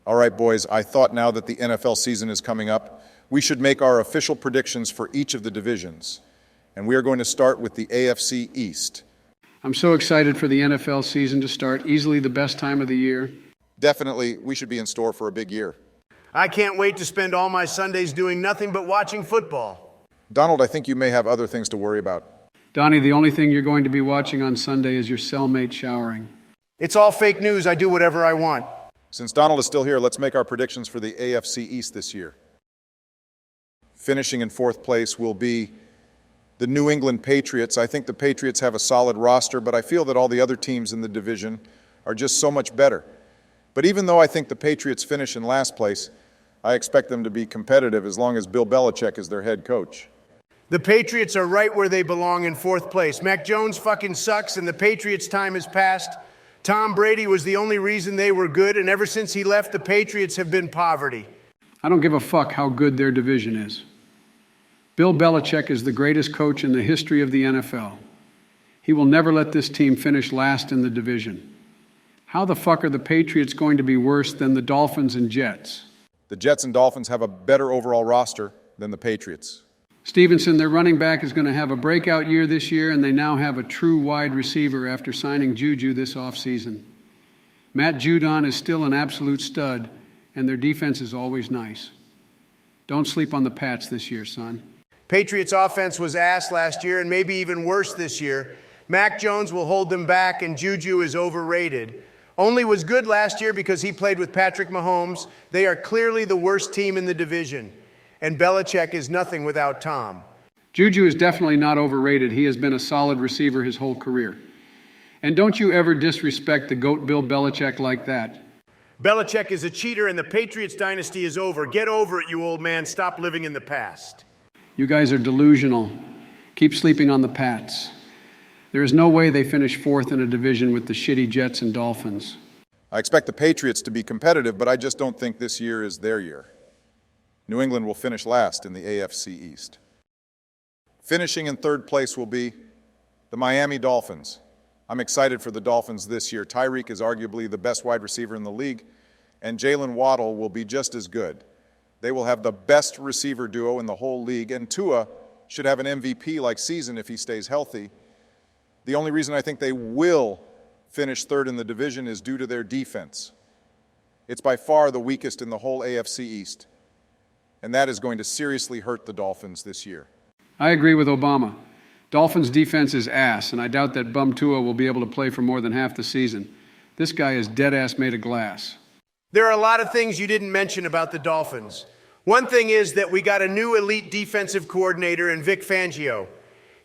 All right, boys, I thought now that the NFL season is coming up, we should make our official predictions for each of the divisions. And we are going to start with the AFC East. I'm so excited for the NFL season to start, easily the best time of the year. Definitely, we should be in store for a big year. I can't wait to spend all my Sundays doing nothing but watching football. Donald, I think you may have other things to worry about. Donnie, the only thing you're going to be watching on Sunday is your cellmate showering. It's all fake news. I do whatever I want. Since Donald is still here, let's make our predictions for the AFC East this year. Finishing in fourth place will be the New England Patriots. I think the Patriots have a solid roster, but I feel that all the other teams in the division are just so much better. But even though I think the Patriots finish in last place, I expect them to be competitive as long as Bill Belichick is their head coach. The Patriots are right where they belong in fourth place. Mac Jones fucking sucks, and the Patriots' time has passed. Tom Brady was the only reason they were good, and ever since he left, the Patriots have been poverty. I don't give a fuck how good their division is. Bill Belichick is the greatest coach in the history of the NFL. He will never let this team finish last in the division. How the fuck are the Patriots going to be worse than the Dolphins and Jets? The Jets and Dolphins have a better overall roster than the Patriots. Stevenson, their running back, is going to have a breakout year this year, and they now have a true wide receiver after signing Juju this offseason. Matt Judon is still an absolute stud, and their defense is always nice. Don't sleep on the Pats this year, son. Patriots' offense was ass last year and maybe even worse this year. Mac Jones will hold them back, and Juju is overrated. Only was good last year because he played with Patrick Mahomes. They are clearly the worst team in the division. And Belichick is nothing without Tom. Juju is definitely not overrated. He has been a solid receiver his whole career. And don't you ever disrespect the GOAT Bill Belichick like that. Belichick is a cheater and the Patriots dynasty is over. Get over it, you old man. Stop living in the past. You guys are delusional. Keep sleeping on the Pats. There is no way they finish fourth in a division with the shitty Jets and Dolphins. I expect the Patriots to be competitive, but I just don't think this year is their year. New England will finish last in the AFC East. Finishing in third place will be the Miami Dolphins. I'm excited for the Dolphins this year. Tyreek is arguably the best wide receiver in the league, and Jalen Waddle will be just as good. They will have the best receiver duo in the whole league, and Tua should have an MVP-like season if he stays healthy. The only reason I think they will finish third in the division is due to their defense. It's by far the weakest in the whole AFC East. And that is going to seriously hurt the Dolphins this year. I agree with Obama. Dolphins' defense is ass, and I doubt that bum Tua will be able to play for more than half the season. This guy is dead-ass made of glass. There are a lot of things you didn't mention about the Dolphins. One thing is that we got a new elite defensive coordinator in Vic Fangio.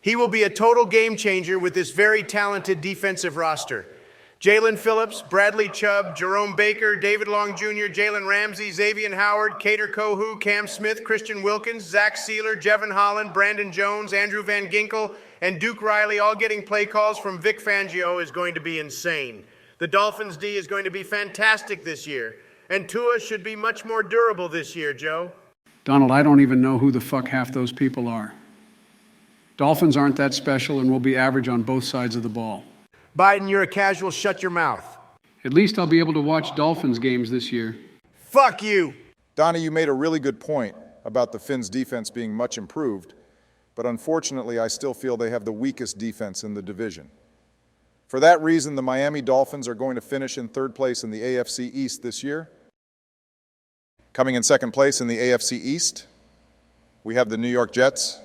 He will be a total game changer with this very talented defensive roster. Jalen Phillips, Bradley Chubb, Jerome Baker, David Long Jr., Jalen Ramsey, Xavier Howard, Cater Kohu, Cam Smith, Christian Wilkins, Zach Sealer, Jevon Holland, Brandon Jones, Andrew Van Ginkel, and Duke Riley all getting play calls from Vic Fangio is going to be insane. The Dolphins' D is going to be fantastic this year, and Tua should be much more durable this year, Joe. Donald, I don't even know who the fuck half those people are. Dolphins aren't that special and will be average on both sides of the ball. Biden, you're a casual, shut your mouth. At least I'll be able to watch Dolphins games this year. Fuck you. Donnie, you made a really good point about the Finns' defense being much improved, but unfortunately I still feel they have the weakest defense in the division. For that reason, the Miami Dolphins are going to finish in third place in the AFC East this year. Coming in second place in the AFC East, we have the New York Jets.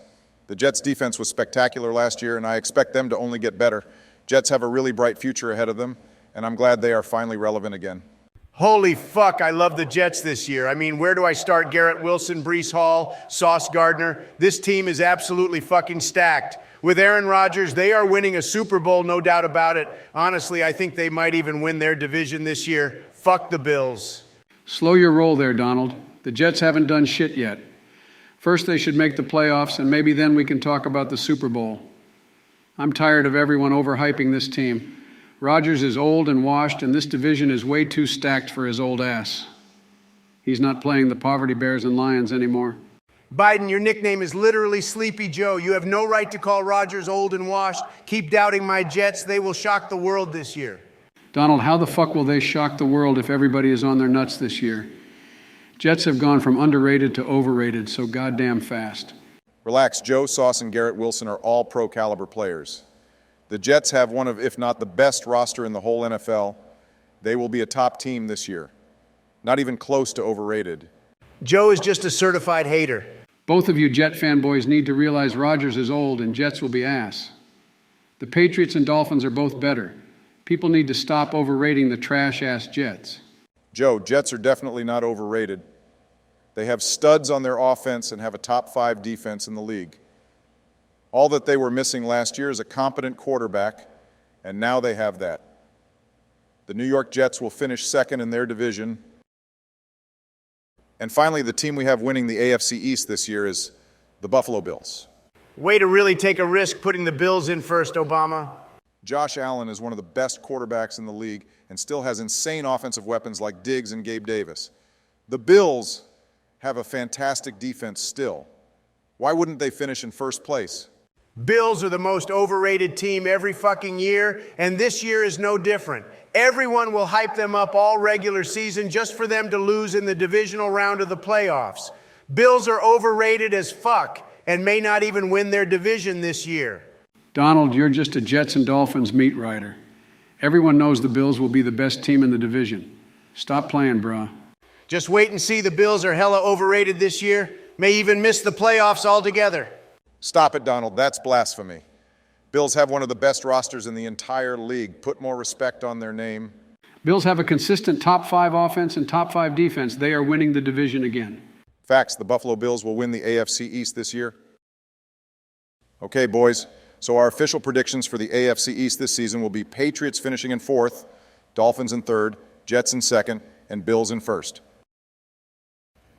The Jets' defense was spectacular last year, and I expect them to only get better. Jets have a really bright future ahead of them, and I'm glad they are finally relevant again. Holy fuck, I love the Jets this year. I mean, where do I start? Garrett Wilson, Breece Hall, Sauce Gardner. This team is absolutely fucking stacked. With Aaron Rodgers, they are winning a Super Bowl, no doubt about it. Honestly, I think they might even win their division this year. Fuck the Bills. Slow your roll there, Donald. The Jets haven't done shit yet. First, they should make the playoffs, and maybe then we can talk about the Super Bowl. I'm tired of everyone overhyping this team. Rodgers is old and washed, and this division is way too stacked for his old ass. He's not playing the Poverty Bears and Lions anymore. Biden, your nickname is literally Sleepy Joe. You have no right to call Rodgers old and washed. Keep doubting my Jets. They will shock the world this year. Donald, how the fuck will they shock the world if everybody is on their nuts this year? Jets have gone from underrated to overrated so goddamn fast. Relax, Joe, Sauce, and Garrett Wilson are all pro-caliber players. The Jets have one of, if not the best roster in the whole NFL. They will be a top team this year. Not even close to overrated. Joe is just a certified hater. Both of you Jet fanboys need to realize Rodgers is old and Jets will be ass. The Patriots and Dolphins are both better. People need to stop overrating the trash-ass Jets. Joe, Jets are definitely not overrated. They have studs on their offense and have a top 5 defense in the league. All that they were missing last year is a competent quarterback, and now they have that. The New York Jets will finish second in their division. And finally, the team we have winning the AFC East this year is the Buffalo Bills. Way to really take a risk putting the Bills in first, Obama. Josh Allen is one of the best quarterbacks in the league and still has insane offensive weapons like Diggs and Gabe Davis. The Bills have a fantastic defense still. Why wouldn't they finish in first place? Bills are the most overrated team every fucking year, and this year is no different. Everyone will hype them up all regular season just for them to lose in the divisional round of the playoffs. Bills are overrated as fuck and may not even win their division this year. Donald, you're just a Jets and Dolphins meat writer. Everyone knows the Bills will be the best team in the division. Stop playing, bruh. Just wait and see. The Bills are hella overrated this year. May even miss the playoffs altogether. Stop it, Donald. That's blasphemy. Bills have one of the best rosters in the entire league. Put more respect on their name. Bills have a consistent top 5 offense and top 5 defense. They are winning the division again. Facts, the Buffalo Bills will win the AFC East this year. Okay, boys. So our official predictions for the AFC East this season will be Patriots finishing in 4th, Dolphins in 3rd, Jets in 2nd, and Bills in 1st.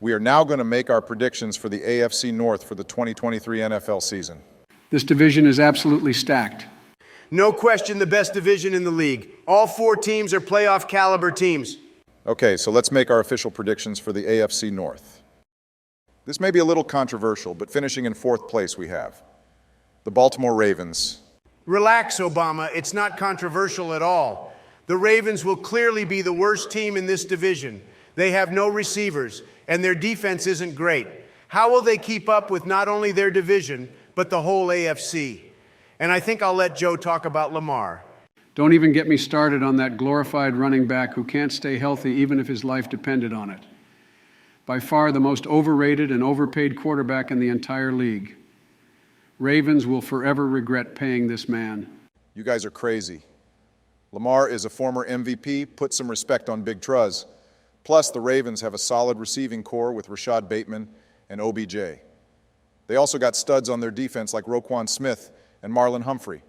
We are now going to make our predictions for the AFC North for the 2023 NFL season. This division is absolutely stacked. No question the best division in the league. All 4 teams are playoff caliber teams. Okay, so let's make our official predictions for the AFC North. This may be a little controversial, but finishing in 4th place we have the Baltimore Ravens. Relax, Obama. It's not controversial at all. The Ravens will clearly be the worst team in this division. They have no receivers, and their defense isn't great. How will they keep up with not only their division, but the whole AFC? And I think I'll let Joe talk about Lamar. Don't even get me started on that glorified running back who can't stay healthy even if his life depended on it. By far the most overrated and overpaid quarterback in the entire league. Ravens will forever regret paying this man. You guys are crazy. Lamar is a former MVP. Put some respect on Big Truz. Plus, the Ravens have a solid receiving core with Rashad Bateman and OBJ. They also got studs on their defense like Roquan Smith and Marlon Humphrey.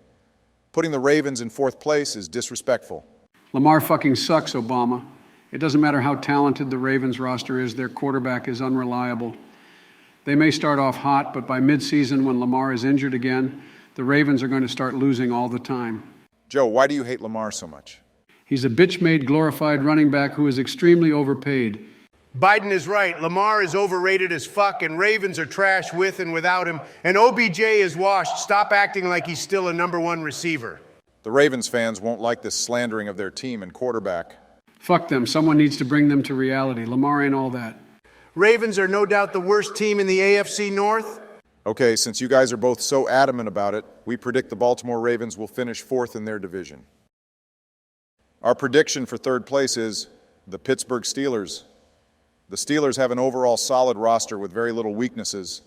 Putting the Ravens in 4th place is disrespectful. Lamar fucking sucks, Obama. It doesn't matter how talented the Ravens roster is, their quarterback is unreliable. They may start off hot, but by midseason when Lamar is injured again, the Ravens are going to start losing all the time. Joe, why do you hate Lamar so much? He's a bitch-made glorified running back who is extremely overpaid. Biden is right. Lamar is overrated as fuck, and Ravens are trash with and without him. And OBJ is washed. Stop acting like he's still a #1 receiver. The Ravens fans won't like this slandering of their team and quarterback. Fuck them. Someone needs to bring them to reality. Lamar ain't all that. Ravens are no doubt the worst team in the AFC North. Okay, since you guys are both so adamant about it, we predict the Baltimore Ravens will finish 4th in their division. Our prediction for 3rd place is the Pittsburgh Steelers. The Steelers have an overall solid roster with very little weaknesses.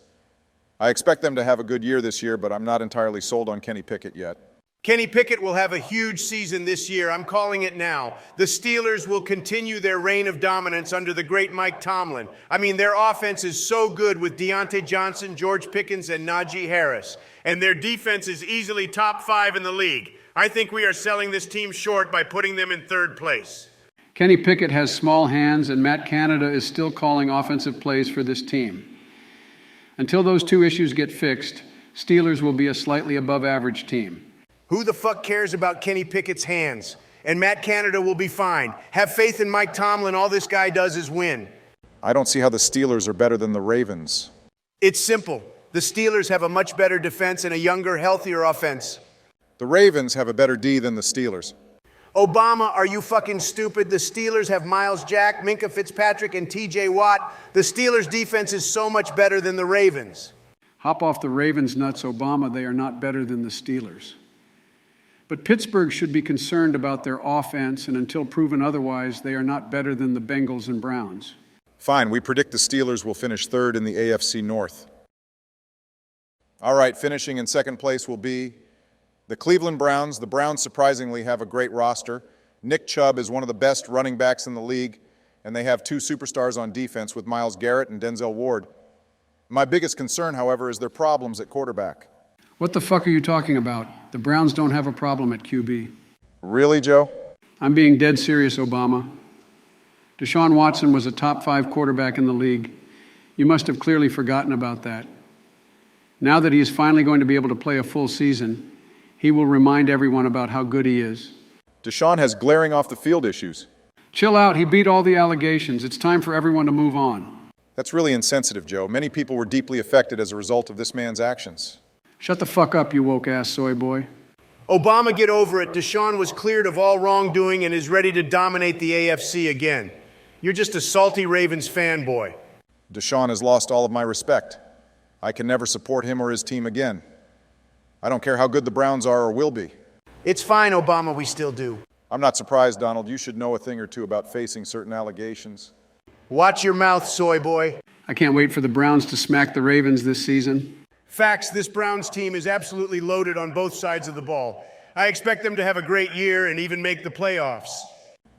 I expect them to have a good year this year, but I'm not entirely sold on Kenny Pickett yet. Kenny Pickett will have a huge season this year. I'm calling it now. The Steelers will continue their reign of dominance under the great Mike Tomlin. I mean, their offense is so good with Deontay Johnson, George Pickens, and Najee Harris. And their defense is easily top 5 in the league. I think we are selling this team short by putting them in 3rd place. Kenny Pickett has small hands, and Matt Canada is still calling offensive plays for this team. Until those 2 issues get fixed, Steelers will be a slightly above average team. Who the fuck cares about Kenny Pickett's hands? And Matt Canada will be fine. Have faith in Mike Tomlin. All this guy does is win. I don't see how the Steelers are better than the Ravens. It's simple. The Steelers have a much better defense and a younger, healthier offense. The Ravens have a better D than the Steelers. Obama, are you fucking stupid? The Steelers have Miles Jack, Minka Fitzpatrick, and TJ Watt. The Steelers' defense is so much better than the Ravens. Hop off the Ravens nuts, Obama. They are not better than the Steelers. But Pittsburgh should be concerned about their offense, and until proven otherwise, they are not better than the Bengals and Browns. Fine, we predict the Steelers will finish third in the AFC North. All right, finishing in second place will be the Cleveland Browns. The Browns surprisingly have a great roster. Nick Chubb is one of the best running backs in the league, and they have two superstars on defense with Myles Garrett and Denzel Ward. My biggest concern, however, is their problems at quarterback. What the fuck are you talking about? The Browns don't have a problem at QB. Really, Joe? I'm being dead serious, Obama. Deshaun Watson was a top 5 quarterback in the league. You must have clearly forgotten about that. Now that he is finally going to be able to play a full season, he will remind everyone about how good he is. Deshaun has glaring off the field issues. Chill out, he beat all the allegations. It's time for everyone to move on. That's really insensitive, Joe. Many people were deeply affected as a result of this man's actions. Shut the fuck up, you woke-ass soy boy. Obama, get over it. Deshaun was cleared of all wrongdoing and is ready to dominate the AFC again. You're just a salty Ravens fanboy. Deshaun has lost all of my respect. I can never support him or his team again. I don't care how good the Browns are or will be. It's fine, Obama, we still do. I'm not surprised, Donald. You should know a thing or two about facing certain allegations. Watch your mouth, soy boy. I can't wait for the Browns to smack the Ravens this season. Facts, this Browns team is absolutely loaded on both sides of the ball. I expect them to have a great year and even make the playoffs.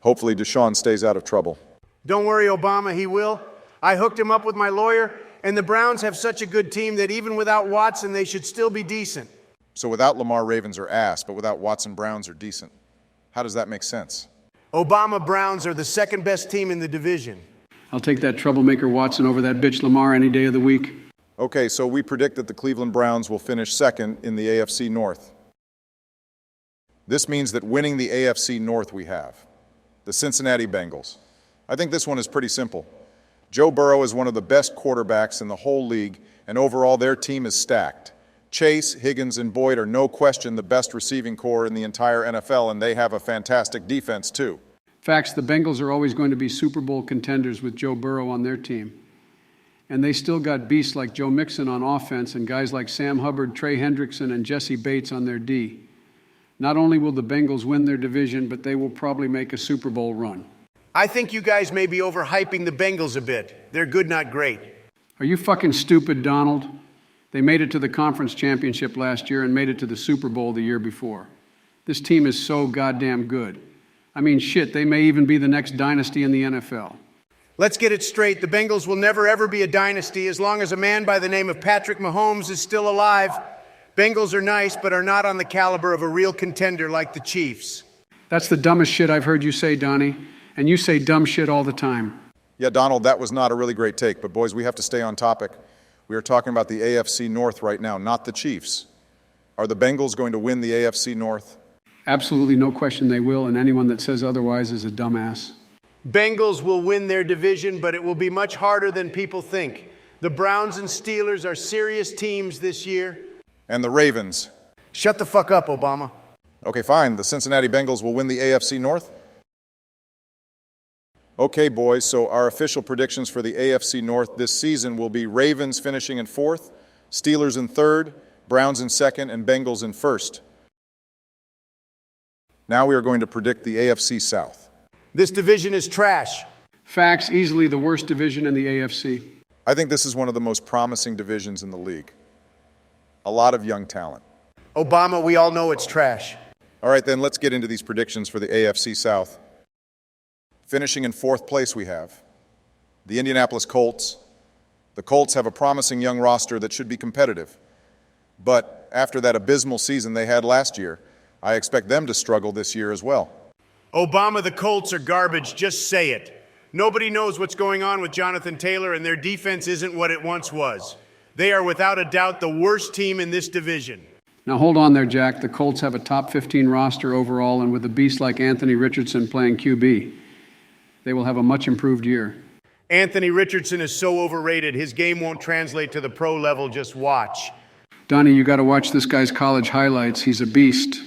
Hopefully Deshaun stays out of trouble. Don't worry, Obama, he will. I hooked him up with my lawyer, and the Browns have such a good team that even without Watson, they should still be decent. So without Lamar, Ravens are ass, but without Watson, Browns are decent. How does that make sense? Obama Browns are the second best team in the division. I'll take that troublemaker Watson over that bitch Lamar any day of the week. Okay, so we predict that the Cleveland Browns will finish second in the AFC North. This means that winning the AFC North we have the Cincinnati Bengals. I think this one is pretty simple. Joe Burrow is one of the best quarterbacks in the whole league, and overall their team is stacked. Chase, Higgins, and Boyd are no question the best receiving core in the entire NFL, and they have a fantastic defense too. Facts, the Bengals are always going to be Super Bowl contenders with Joe Burrow on their team. And they still got beasts like Joe Mixon on offense and guys like Sam Hubbard, Trey Hendrickson, and Jesse Bates on their D. Not only will the Bengals win their division, but they will probably make a Super Bowl run. I think you guys may be overhyping the Bengals a bit. They're good, not great. Are you fucking stupid, Donald? They made it to the conference championship last year and made it to the Super Bowl the year before. This team is so goddamn good. I mean, shit, they may even be the next dynasty in the NFL. Let's get it straight. The Bengals will never, ever be a dynasty as long as a man by the name of Patrick Mahomes is still alive. Bengals are nice, but are not on the caliber of a real contender like the Chiefs. That's the dumbest shit I've heard you say, Donnie. And you say dumb shit all the time. Yeah, Donald, that was not a really great take, but boys, we have to stay on topic. We are talking about the AFC North right now, not the Chiefs. Are the Bengals going to win the AFC North? Absolutely no question they will, and anyone that says otherwise is a dumbass. Bengals will win their division, but it will be much harder than people think. The Browns and Steelers are serious teams this year. And the Ravens? Shut the fuck up, Obama. Okay, fine. The Cincinnati Bengals will win the AFC North? Okay, boys, so our official predictions for the AFC North this season will be Ravens finishing in fourth, Steelers in third, Browns in second, and Bengals in first. Now we are going to predict the AFC South. This division is trash. Facts, easily the worst division in the AFC. I think this is one of the most promising divisions in the league. A lot of young talent. Obama, we all know it's trash. All right, then let's get into these predictions for the AFC South. Finishing in fourth place we have the Indianapolis Colts. The Colts have a promising young roster that should be competitive. But after that abysmal season they had last year, I expect them to struggle this year as well. Obama, the Colts are garbage. Just say it. Nobody knows what's going on with Jonathan Taylor, and their defense isn't what it once was. They are without a doubt the worst team in this division. Now hold on there, Jack. The Colts have a top 15 roster overall, and with a beast like Anthony Richardson playing QB, they will have a much improved year. Anthony Richardson is so overrated. His game won't translate to the pro level. Just watch. Donnie, you got to watch this guy's college highlights. He's a beast.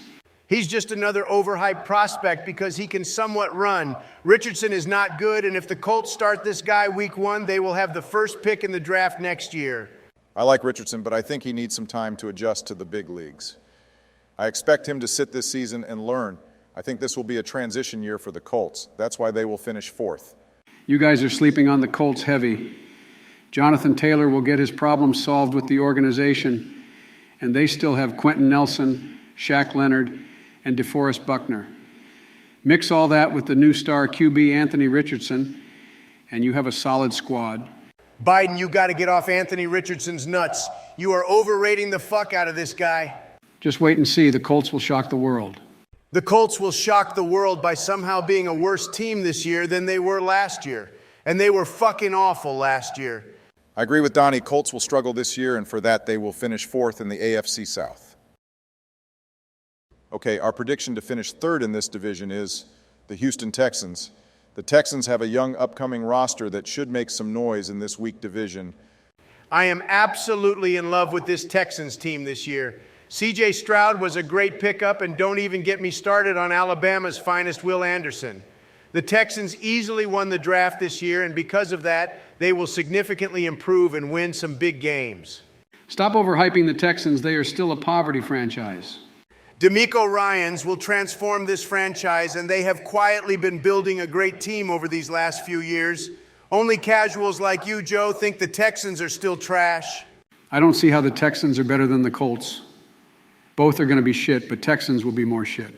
He's just another overhyped prospect because he can somewhat run. Richardson is not good, and if the Colts start this guy week 1, they will have the first pick in the draft next year. I like Richardson, but I think he needs some time to adjust to the big leagues. I expect him to sit this season and learn. I think this will be a transition year for the Colts. That's why they will finish 4th. You guys are sleeping on the Colts heavy. Jonathan Taylor will get his problems solved with the organization, and they still have Quentin Nelson, Shaq Leonard, and DeForest Buckner. Mix all that with the new star QB Anthony Richardson, and you have a solid squad. Biden, you got to get off Anthony Richardson's nuts. You are overrating the fuck out of this guy. Just wait and see. The Colts will shock the world. The Colts will shock the world by somehow being a worse team this year than they were last year. And they were fucking awful last year. I agree with Donnie. Colts will struggle this year, and for that, they will finish 4th in the AFC South. Okay, our prediction to finish 3rd in this division is the Houston Texans. The Texans have a young upcoming roster that should make some noise in this weak division. I am absolutely in love with this Texans team this year. C.J. Stroud was a great pickup, and don't even get me started on Alabama's finest Will Anderson. The Texans easily won the draft this year, and because of that, they will significantly improve and win some big games. Stop overhyping the Texans. They are still a poverty franchise. DeMeco Ryans will transform this franchise, and they have quietly been building a great team over these last few years. Only casuals like you, Joe, think the Texans are still trash. I don't see how the Texans are better than the Colts. Both are going to be shit, but Texans will be more shit.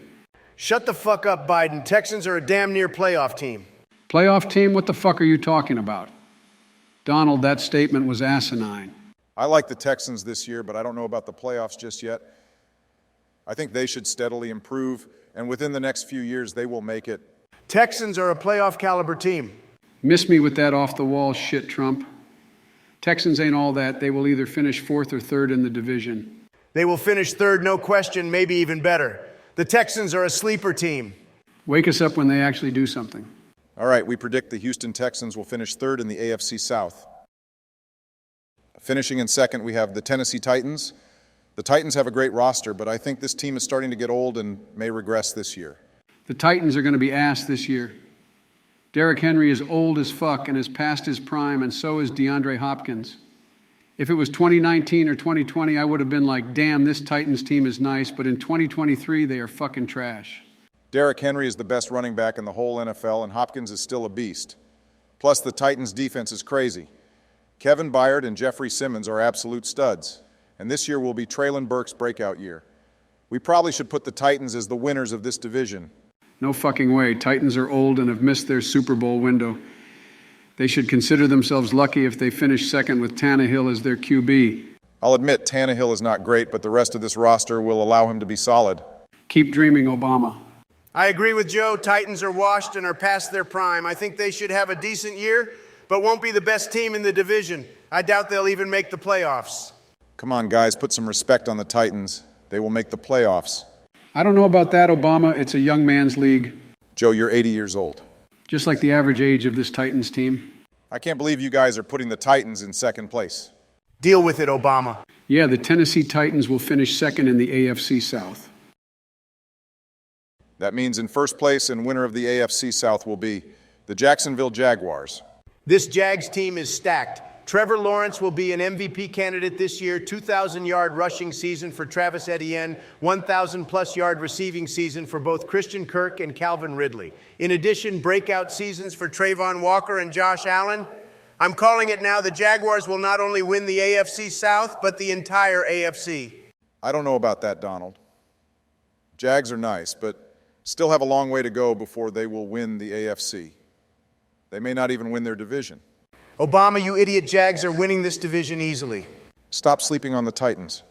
Shut the fuck up, Biden. Texans are a damn near playoff team. Playoff team? What the fuck are you talking about? Donald, that statement was asinine. I like the Texans this year, but I don't know about the playoffs just yet. I think they should steadily improve, and within the next few years, they will make it. Texans are a playoff caliber team. Miss me with that off-the-wall shit, Trump. Texans ain't all that. They will either finish 4th or 3rd in the division. They will finish 3rd, no question, maybe even better. The Texans are a sleeper team. Wake us up when they actually do something. All right, we predict the Houston Texans will finish 3rd in the AFC South. Finishing in 2nd, we have the Tennessee Titans. The Titans have a great roster, but I think this team is starting to get old and may regress this year. The Titans are going to be ass this year. Derrick Henry is old as fuck and is past his prime, and so is DeAndre Hopkins. If it was 2019 or 2020, I would have been like, damn, this Titans team is nice, but in 2023, they are fucking trash. Derrick Henry is the best running back in the whole NFL, and Hopkins is still a beast. Plus, the Titans' defense is crazy. Kevin Byard and Jeffrey Simmons are absolute studs, and this year will be Traylon Burks' breakout year. We probably should put the Titans as the winners of this division. No fucking way. Titans are old and have missed their Super Bowl window. They should consider themselves lucky if they finish 2nd with Tannehill as their QB. I'll admit Tannehill is not great, but the rest of this roster will allow him to be solid. Keep dreaming, Obama. I agree with Joe. Titans are washed and are past their prime. I think they should have a decent year, but won't be the best team in the division. I doubt they'll even make the playoffs. Come on, guys, put some respect on the Titans. They will make the playoffs. I don't know about that, Obama. It's a young man's league. Joe, you're 80 years old. Just like the average age of this Titans team. I can't believe you guys are putting the Titans in 2nd place. Deal with it, Obama. Yeah, the Tennessee Titans will finish 2nd in the AFC South. That means in 1st place and winner of the AFC South will be the Jacksonville Jaguars. This Jags team is stacked. Trevor Lawrence will be an MVP candidate this year, 2,000-yard rushing season for Travis Etienne, 1,000-plus yard receiving season for both Christian Kirk and Calvin Ridley. In addition, breakout seasons for Trayvon Walker and Josh Allen. I'm calling it now, the Jaguars will not only win the AFC South, but the entire AFC. I don't know about that, Donald. Jags are nice, but still have a long way to go before they will win the AFC. They may not even win their division. Obama, you idiot, Jags are winning this division easily. Stop sleeping on the Titans.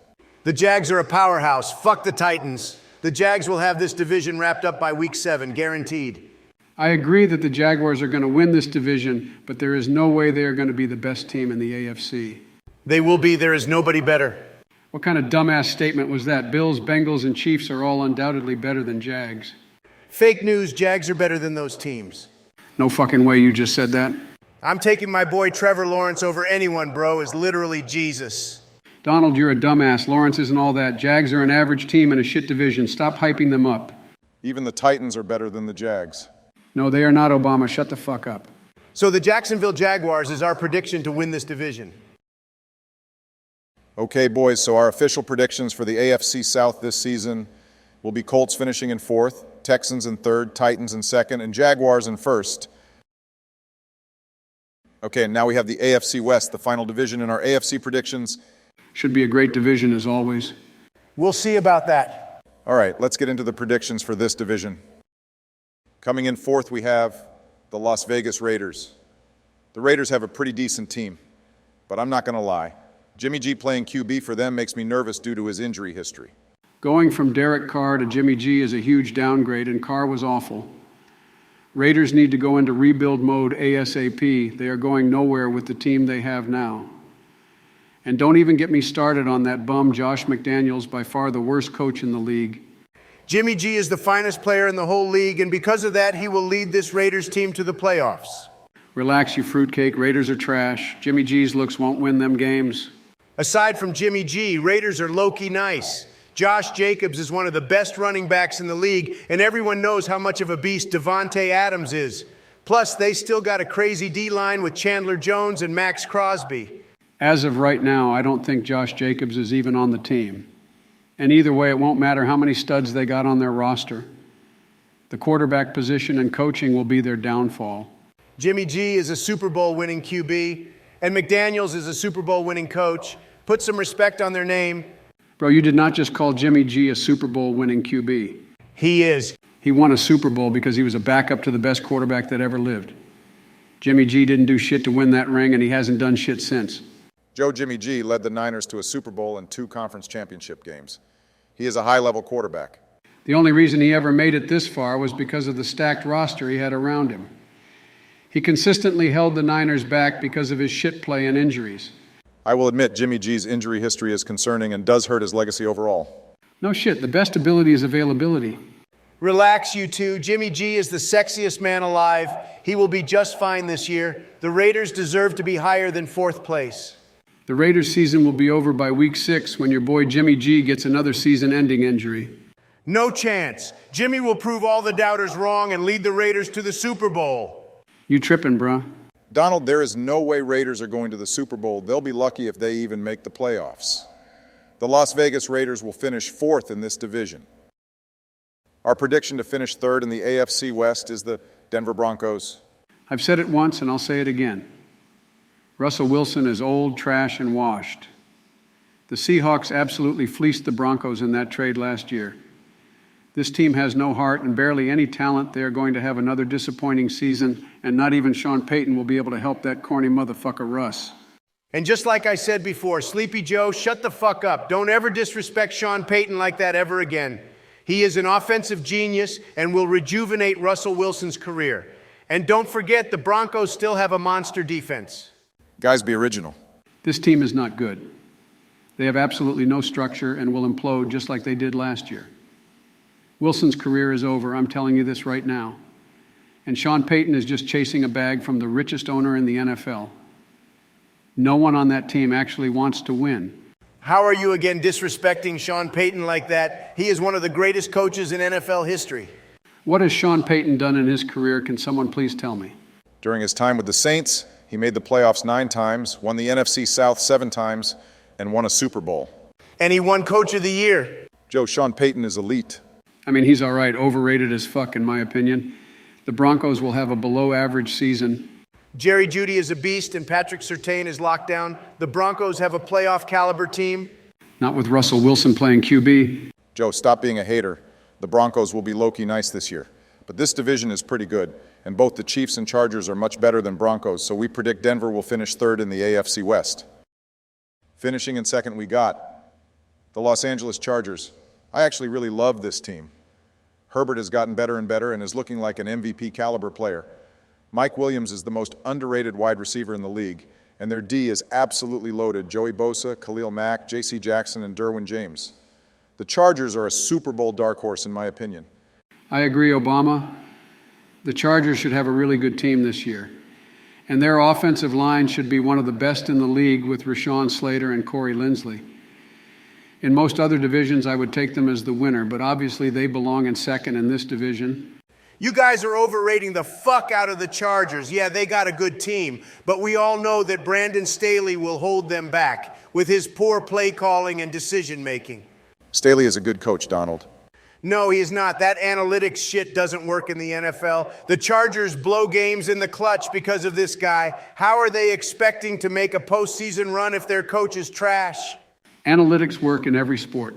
The Jags are a powerhouse. Fuck the Titans. The Jags will have this division wrapped up by week 7, guaranteed. I agree that the Jaguars are going to win this division, but there is no way they are going to be the best team in the AFC. They will be. There is nobody better. What kind of dumbass statement was that? Bills, Bengals, and Chiefs are all undoubtedly better than Jags. Fake news. Jags are better than those teams. No fucking way you just said that. I'm taking my boy Trevor Lawrence over anyone, bro, is literally Jesus. Donald, you're a dumbass. Lawrence isn't all that. Jags are an average team in a shit division. Stop hyping them up. Even the Titans are better than the Jags. No, they are not, Obama. Shut the fuck up. So the Jacksonville Jaguars is our prediction to win this division. Okay, boys, so our official predictions for the AFC South this season will be Colts finishing in fourth, Texans in third, Titans in second, and Jaguars in first. Okay, and now we have the AFC West, the final division in our AFC predictions. Should be a great division as always. We'll see about that. All right, let's get into the predictions for this division. Coming in fourth, we have the Las Vegas Raiders. The Raiders have a pretty decent team, but I'm not going to lie. Jimmy G playing QB for them makes me nervous due to his injury history. Going from Derek Carr to Jimmy G is a huge downgrade, and Carr was awful. Raiders need to go into rebuild mode ASAP. They are going nowhere with the team they have now. And don't even get me started on that bum Josh McDaniels, by far the worst coach in the league. Jimmy G is the finest player in the whole league, and because of that, he will lead this Raiders team to the playoffs. Relax, you fruitcake. Raiders are trash. Jimmy G's looks won't win them games. Aside from Jimmy G, Raiders are low-key nice. Josh Jacobs is one of the best running backs in the league, and everyone knows how much of a beast Devontae Adams is. Plus, they still got a crazy D-line with Chandler Jones and Max Crosby. As of right now, I don't think Josh Jacobs is even on the team. And either way, it won't matter how many studs they got on their roster. The quarterback position and coaching will be their downfall. Jimmy G is a Super Bowl winning QB, and McDaniels is a Super Bowl winning coach. Put some respect on their name. Bro, you did not just call Jimmy G a Super Bowl winning QB. He is. He won a Super Bowl because he was a backup to the best quarterback that ever lived. Jimmy G didn't do shit to win that ring, and he hasn't done shit since. Jimmy G led the Niners to a Super Bowl and 2 conference championship games. He is a high-level quarterback. The only reason he ever made it this far was because of the stacked roster he had around him. He consistently held the Niners back because of his shit play and injuries. I will admit Jimmy G's injury history is concerning and does hurt his legacy overall. No shit, the best ability is availability. Relax, you two. Jimmy G is the sexiest man alive. He will be just fine this year. The Raiders deserve to be higher than 4th place. The Raiders season will be over by week 6 when your boy Jimmy G gets another season-ending injury. No chance. Jimmy will prove all the doubters wrong and lead the Raiders to the Super Bowl. You tripping, bruh. Donald, there is no way Raiders are going to the Super Bowl. They'll be lucky if they even make the playoffs. The Las Vegas Raiders will finish 4th in this division. Our prediction to finish 3rd in the AFC West is the Denver Broncos. I've said it once and I'll say it again. Russell Wilson is old, trash, and washed. The Seahawks absolutely fleeced the Broncos in that trade last year. This team has no heart and barely any talent. They are going to have another disappointing season, and not even Sean Payton will be able to help that corny motherfucker Russ. And just like I said before, Sleepy Joe, shut the fuck up. Don't ever disrespect Sean Payton like that ever again. He is an offensive genius and will rejuvenate Russell Wilson's career. And don't forget, the Broncos still have a monster defense. Guys, be original. This team is not good. They have absolutely no structure and will implode just like they did last year. Wilson's career is over, I'm telling you this right now. And Sean Payton is just chasing a bag from the richest owner in the NFL. No one on that team actually wants to win. How are you again disrespecting Sean Payton like that? He is one of the greatest coaches in NFL history. What has Sean Payton done in his career? Can someone please tell me? During his time with the Saints, he made the playoffs 9 times, won the NFC South 7 times, and won a Super Bowl. And he won Coach of the Year. Sean Payton is elite. I mean, he's all right, overrated as fuck in my opinion. The Broncos will have a below-average season. Jerry Jeudy is a beast and Patrick Surtain is locked down. The Broncos have a playoff caliber team. Not with Russell Wilson playing QB. Stop being a hater. The Broncos will be low-key nice this year. But this division is pretty good, and both the Chiefs and Chargers are much better than Broncos, so we predict Denver will finish 3rd in the AFC West. Finishing in 2nd, we got the Los Angeles Chargers. I actually really love this team. Herbert has gotten better and better and is looking like an MVP caliber player. Mike Williams is the most underrated wide receiver in the league, and their D is absolutely loaded. Joey Bosa, Khalil Mack, J.C. Jackson, and Derwin James. The Chargers are a Super Bowl dark horse in my opinion. I agree, Obama. The Chargers should have a really good team this year. And their offensive line should be one of the best in the league with Rashawn Slater and Corey Linsley. In most other divisions, I would take them as the winner, but obviously they belong in second in this division. You guys are overrating the fuck out of the Chargers. Yeah, they got a good team, but we all know that Brandon Staley will hold them back with his poor play calling and decision making. Staley is a good coach, Donald. No, he is not. That analytics shit doesn't work in the NFL. The Chargers blow games in the clutch because of this guy. How are they expecting to make a postseason run if their coach is trash? Analytics work in every sport.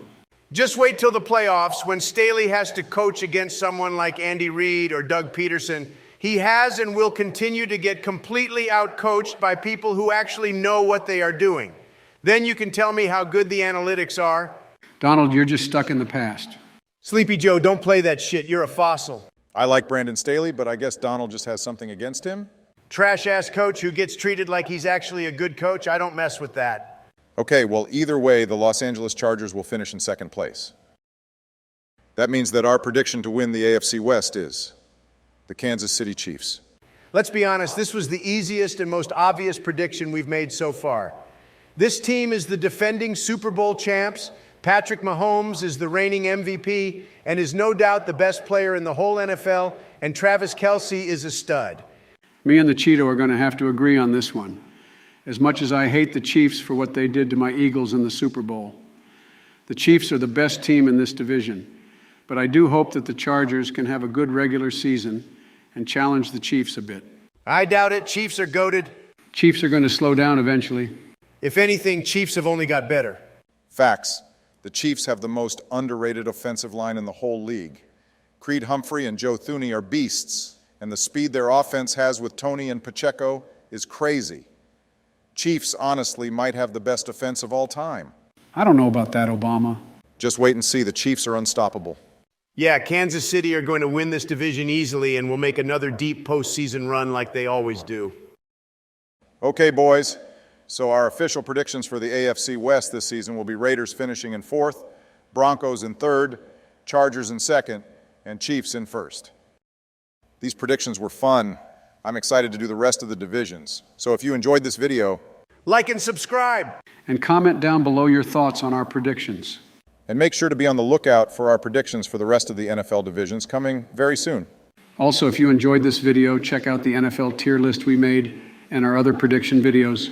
Just wait till the playoffs when Staley has to coach against someone like Andy Reid or Doug Peterson. He has and will continue to get completely outcoached by people who actually know what they are doing. Then you can tell me how good the analytics are. Donald, you're just stuck in the past. Sleepy Joe, don't play that shit. You're a fossil. I like Brandon Staley, but I guess Donald just has something against him. Trash-ass coach who gets treated like he's actually a good coach. I don't mess with that. Okay, well, either way, the Los Angeles Chargers will finish in second place. That means that our prediction to win the AFC West is the Kansas City Chiefs. Let's be honest, this was the easiest and most obvious prediction we've made so far. This team is the defending Super Bowl champs. Patrick Mahomes is the reigning MVP and is no doubt the best player in the whole NFL, and Travis Kelce is a stud. Me and the Cheeto are going to have to agree on this one. As much as I hate the Chiefs for what they did to my Eagles in the Super Bowl, the Chiefs are the best team in this division. But I do hope that the Chargers can have a good regular season and challenge the Chiefs a bit. I doubt it. Chiefs are goated. Chiefs are going to slow down eventually. If anything, Chiefs have only got better. Facts. The Chiefs have the most underrated offensive line in the whole league. Creed Humphrey and Joe Thuney are beasts, and the speed their offense has with Tony and Pacheco is crazy. Chiefs, honestly, might have the best offense of all time. I don't know about that, Obama. Just wait and see. The Chiefs are unstoppable. Yeah, Kansas City are going to win this division easily and will make another deep postseason run like they always do. Okay, boys. So our official predictions for the AFC West this season will be Raiders finishing in fourth, Broncos in third, Chargers in second, and Chiefs in first. These predictions were fun. I'm excited to do the rest of the divisions. So if you enjoyed this video, like and subscribe. And comment down below your thoughts on our predictions. and make sure to be on the lookout for our predictions for the rest of the NFL divisions coming very soon. Also, if you enjoyed this video, check out the NFL tier list we made and our other prediction videos.